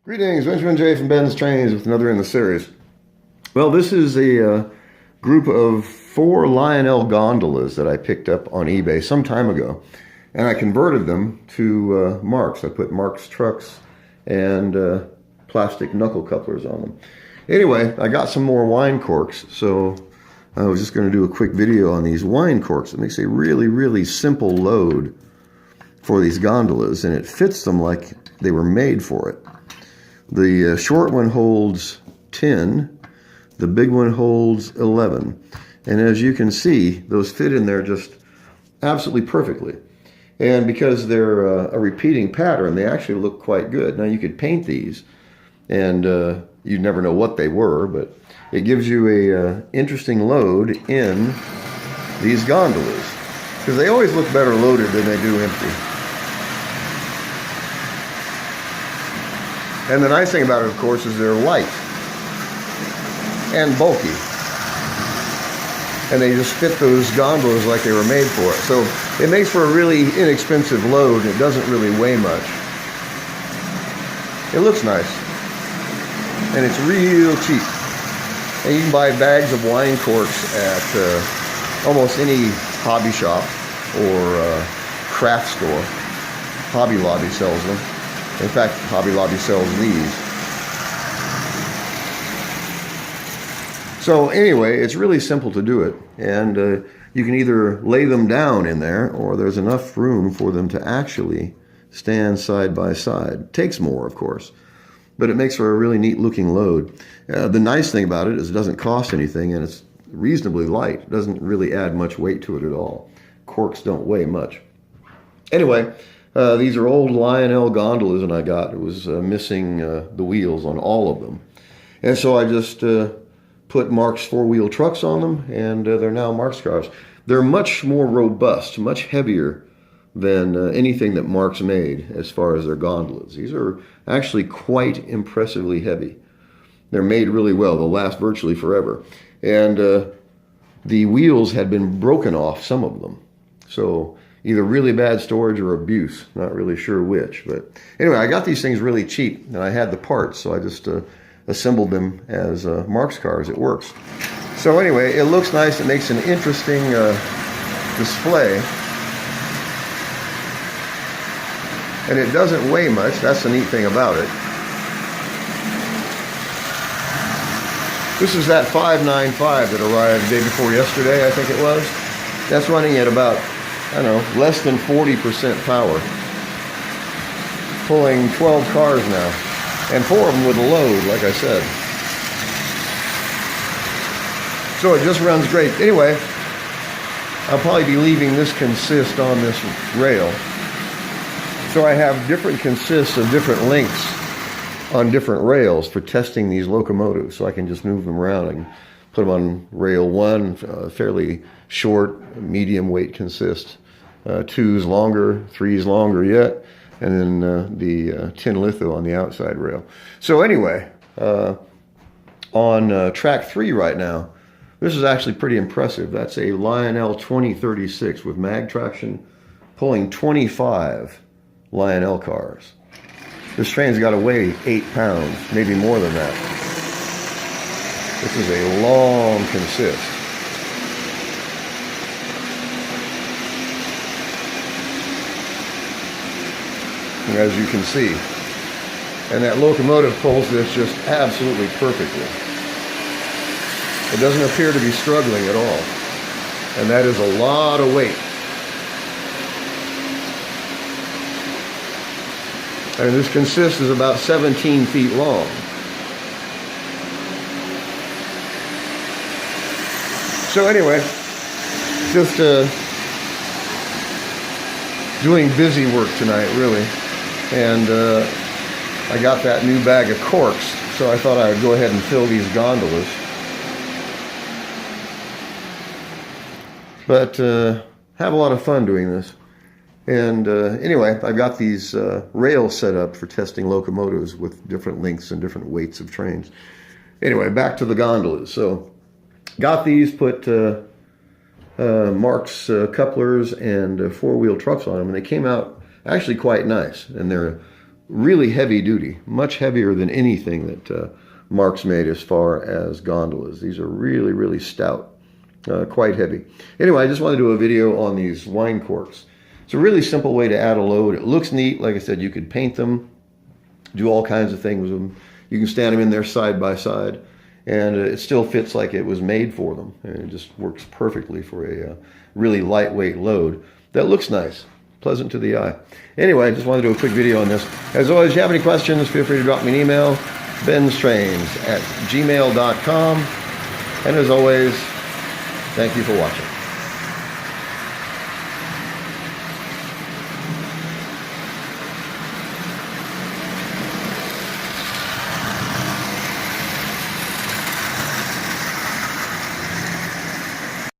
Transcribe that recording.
Greetings, Benjamin J. from BENZTRAINZ with another in the series. Well, this is a group of 4 Lionel gondolas that I picked up on eBay some time ago, and I converted them to Marx. I put Marx trucks and plastic knuckle couplers on them. Anyway, I got some more wine corks, so I was just going to do a quick video on these wine corks. It makes a really, really simple load for these gondolas, and it fits them like they were made for it. The short one holds 10, the big one holds 11. And as you can see, those fit in there just absolutely perfectly. And because they're a repeating pattern, they actually look quite good. Now you could paint these, and you'd never know what they were, but it gives you a interesting load in these gondolas, because they always look better loaded than they do empty. And the nice thing about it, of course, is they're light and bulky. And they just fit those gondolas like they were made for it. So it makes for a really inexpensive load. It doesn't really weigh much. It looks nice. And it's real cheap. And you can buy bags of wine corks at almost any hobby shop or craft store. Hobby Lobby sells them. In fact, Hobby Lobby sells these. So anyway, it's really simple to do it. And you can either lay them down in there, or there's enough room for them to actually stand side by side. It takes more, of course, but it makes for a really neat looking load. The nice thing about it is it doesn't cost anything, and it's reasonably light. It doesn't really add much weight to it at all. Corks don't weigh much. Anyway, these are old Lionel gondolas, and I got, it was missing the wheels on all of them. And so I just put Marx 4-wheel trucks on them, and they're now Marx cars. They're much more robust, much heavier than anything that Marx made as far as their gondolas. These are actually quite impressively heavy. They're made really well. They'll last virtually forever. And the wheels had been broken off, some of them. So either really bad storage or abuse, not really sure which. But anyway, I got these things really cheap, and I had the parts, so I just assembled them as Marx cars. It works. So anyway, it looks nice. It makes an interesting display. And it doesn't weigh much. That's the neat thing about it. This is that 595 that arrived the day before yesterday, I think it was. That's running at about, I don't know, less than 40% power. Pulling 12 cars now. And 4 of them with a load, like I said. So it just runs great. Anyway, I'll probably be leaving this consist on this rail. So I have different consists of different lengths on different rails for testing these locomotives. So I can just move them around. I can put them on rail 1, fairly short, medium weight consist. 2's longer, 3's longer yet, and then the tin litho on the outside rail. So anyway, on track 3 right now, this is actually pretty impressive. That's a Lionel 2036 with mag traction, pulling 25 Lionel cars. This train's got to weigh 8 pounds, maybe more than that. This is a long consist. As you can see. And that locomotive pulls this just absolutely perfectly. It doesn't appear to be struggling at all. And that is a lot of weight. And this consist is about 17 feet long. So anyway, just doing busy work tonight, really. And I got that new bag of corks, so I thought I would go ahead and fill these gondolas. But have a lot of fun doing this. And anyway, I've got these rails set up for testing locomotives with different lengths and different weights of trains. Anyway, back to the gondolas. So got these, put Marx couplers and 4-wheel trucks on them, and they came out actually quite nice. And they're really heavy duty, much heavier than anything that Marx made as far as gondolas. These are really, really stout, quite heavy. Anyway, I just wanted to do a video on these wine corks. It's a really simple way to add a load. It looks neat. Like I said, you could paint them, do all kinds of things with them. You can stand them in there side by side, and it still fits like it was made for them. And it just works perfectly for a really lightweight load that looks nice, pleasant to the eye. Anyway, I just wanted to do a quick video on this. As always, if you have any questions, feel free to drop me an email, BENZTRAINZ@gmail.com. And as always, thank you for watching.